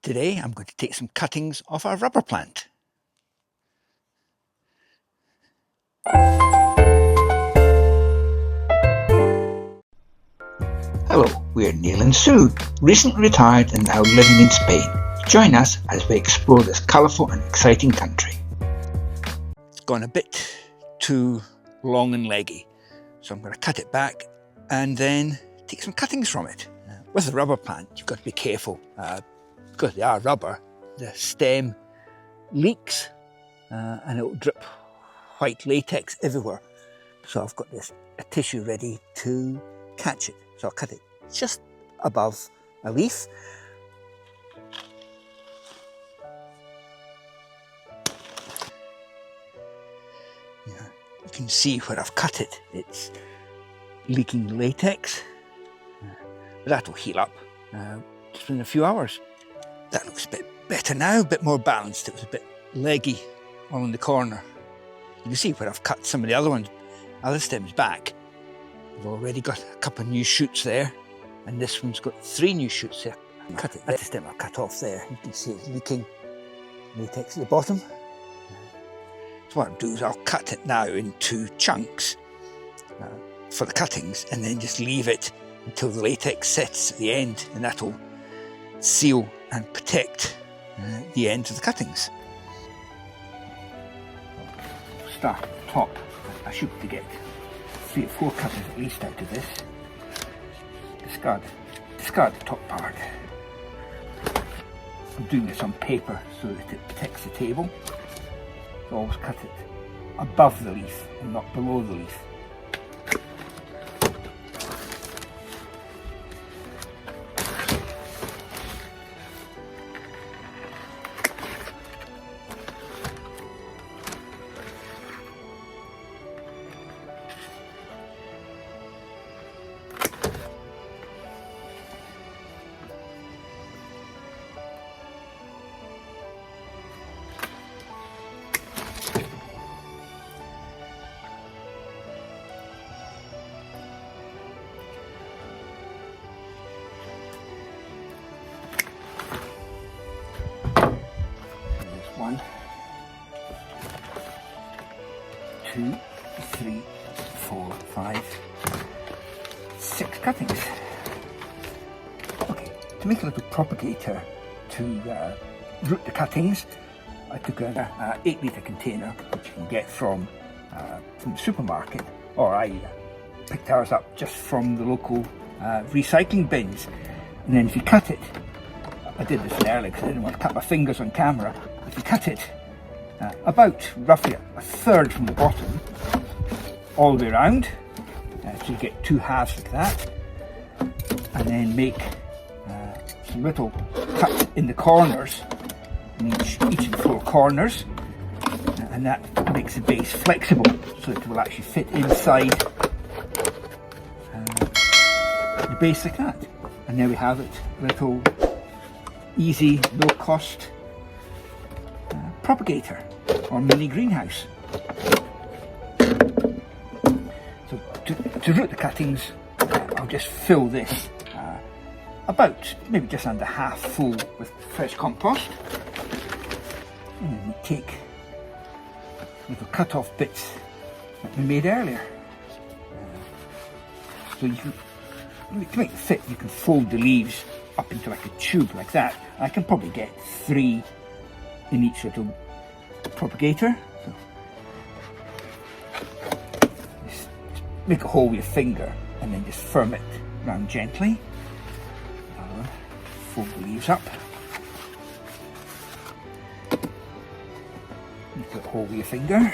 Today I'm going to take some cuttings off our rubber plant. Hello, we're Neil and Sue, recently retired and now living in Spain. Join us as we explore this colourful and exciting country. It's gone a bit too long and leggy, so I'm going to cut it back and then take some cuttings from it. With the rubber plant, you've got to be careful because they are rubber. The stem leaks and it will drip white latex everywhere. So I've got a tissue ready to catch it. So I'll cut it just above a leaf. You can see where I've cut it. It's leaking latex, but that'll heal up just in a few hours. That looks a bit better now, a bit more balanced. It was a bit leggy all in the corner. You can see where I've cut some of the other stems back. I've already got a couple of new shoots there, and this one's got 3 new shoots there. Cut it. That's the stem I cut off there. You can see it's leaking latex at the bottom. So what I'll do is I'll cut it now into chunks for the cuttings, and then just leave it until the latex sets at the end, and that'll seal and protect the ends of the cuttings. Start at the top. I should be able to get 3 or 4 cuttings at least out of this. Discard the top part. I'm doing this on paper so that it protects the table. So always cut it above the leaf and not below the leaf. One, 2, 3, 4, 5, 6 cuttings. Okay, to make a little propagator to root the cuttings, I took an 8-litre container, which you can get from the supermarket, or I picked ours up just from the local recycling bins. And then if you cut it, I did this earlier because I didn't want to cut my fingers on camera. If you cut it about roughly a third from the bottom all the way around, so you get 2 halves like that, and then make some little cuts in the corners, in each of the 4 corners, and that makes the base flexible so it will actually fit inside the base like that. And there we have it, little easy, low cost propagator or mini greenhouse. So to root the cuttings, I'll just fill this about maybe just under half full with fresh compost, and then we take little cut off bits that we made earlier. So you can, to make it fit, you can fold the leaves up into like a tube like that. I can probably get 3 in each little propagator. So just make a hole with your finger and then just firm it round gently. Fold the leaves up. Make a hole with your finger.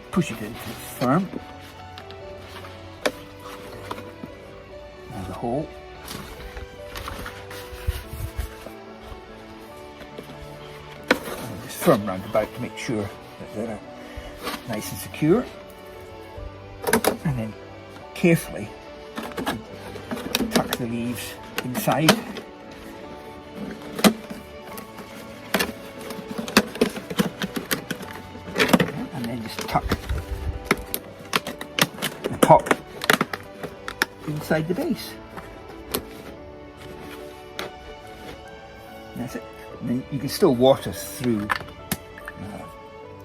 Push it in until it's firm. Now the hole. Firm round about to make sure that they're nice and secure, and then carefully tuck the leaves inside, and then just tuck the top inside the base. That's it. And then you can still water through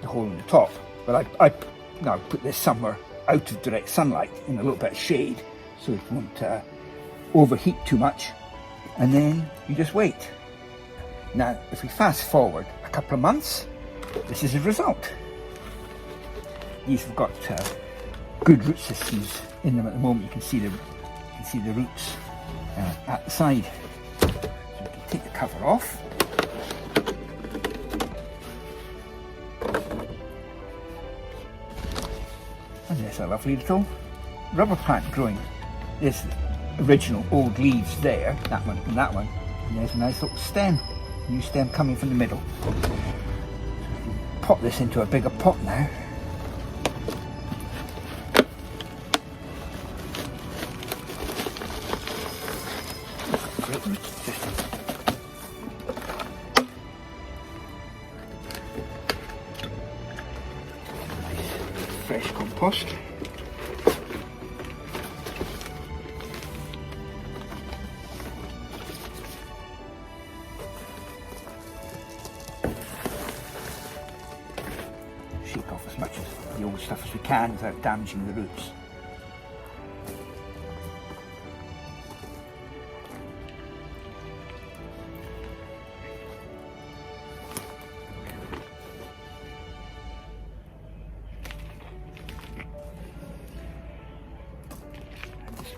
the hole in the top, but I now put this somewhere out of direct sunlight in a little bit of shade so it won't overheat too much, and then you just wait. Now if we fast forward a couple of months, this is the result. These have got good root systems in them at the moment. You can see the roots at the side. So we can take the cover off. And there's a lovely little rubber plant growing. There's the original old leaves there, that one and that one. And there's a nice little stem, new stem coming from the middle. Pop this into a bigger pot now. Great root system. Nice fresh compost. Shake off as much of the old stuff as we can without damaging the roots. And just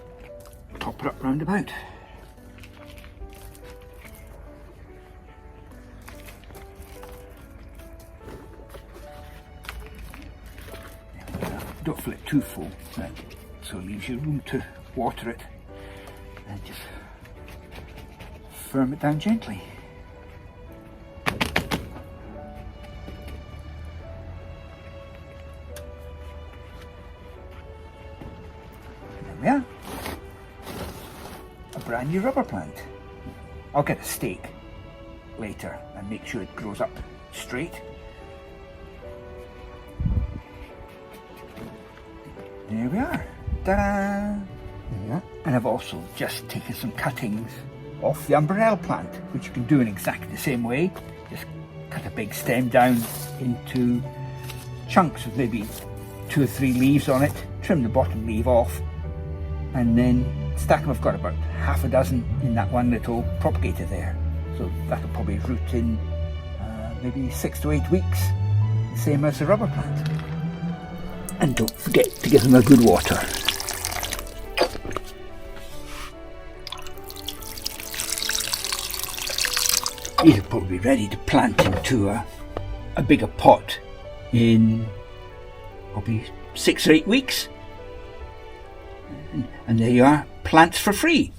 top it up round about. Don't fill it too full, so it leaves you room to water it, and just firm it down gently. There we are, a brand new rubber plant. I'll get a stake later and make sure it grows up straight. There we are, ta-da! Yeah. And I've also just taken some cuttings off the umbrella plant, which you can do in exactly the same way. Just cut a big stem down into chunks with maybe 2 or 3 leaves on it, trim the bottom leaf off, and then stack them. I've got about half a dozen in that one little propagator there. So that'll probably root in maybe 6 to 8 weeks, same as the rubber plant. And don't forget to give them a good water. These are probably ready to plant into a bigger pot in probably 6 or 8 weeks. And there you are, plants for free.